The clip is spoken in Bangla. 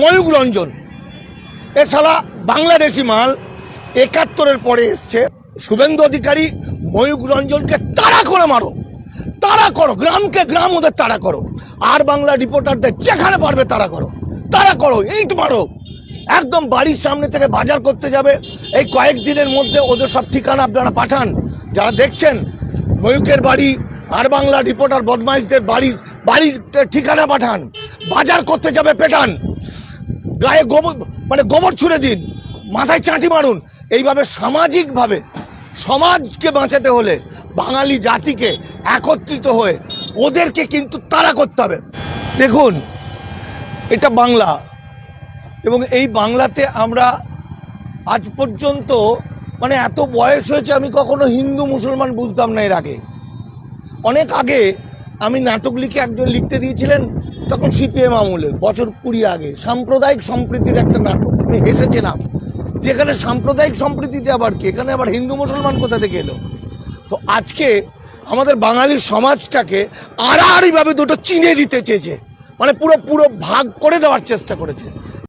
ময়ূক রঞ্জন এ সালা বাংলাদেশি মাল ৭১-এর পরে এসছে। শুভেন্দু অধিকারী ময়ূক রঞ্জনকে তাড়া করে মারো, তাড়া করো, গ্রামকে গ্রাম ওদের তাড়া করো, আর বাংলা রিপোর্টারদের যেখানে পারবে তাড়া করো, ইট মারো। একদম বাড়ির সামনে থেকে বাজার করতে যাবে, এই কয়েকদিনের মধ্যে ওদের সব ঠিকানা আপনারা পাঠান। যারা দেখছেন ময়ূকের বাড়ি, আর বাংলা রিপোর্টার বদমাইশদের বাড়ির ঠিকানা পাঠান। বাজার করতে যাবে পেটান, গায়ে গোবর ছুঁড়ে দিন, মাথায় চাঁটি মারুন। এইভাবে সামাজিকভাবে সমাজকে বাঁচাতে হলে বাঙালি জাতিকে একত্রিত হয়ে ওদেরকে কিন্তু তাড়া করতে হবে। দেখুন, এটা বাংলা, এবং এই বাংলাতে আমরা আজ পর্যন্ত এত বয়স হয়েছে আমি কখনো হিন্দু মুসলমান বুঝতাম না। এর আগে অনেক আগে আমি নাটক লিখে একজন লিখতে দিয়েছিলেন, তখন সিপিএম আমলের বছর 20 আগে, সাম্প্রদায়িক সম্প্রীতির একটা নাটক। আমি হেসেছিলাম, যেখানে সাম্প্রদায়িক সম্প্রীতিটা আবার কি, এখানে আবার হিন্দু মুসলমান কোথা থেকে এলো? তো আজকে আমাদের বাঙালি সমাজটাকে আড়াআড়িভাবে দুটো চিনে দিতে চেয়েছে, পুরো ভাগ করে দেওয়ার চেষ্টা করেছে।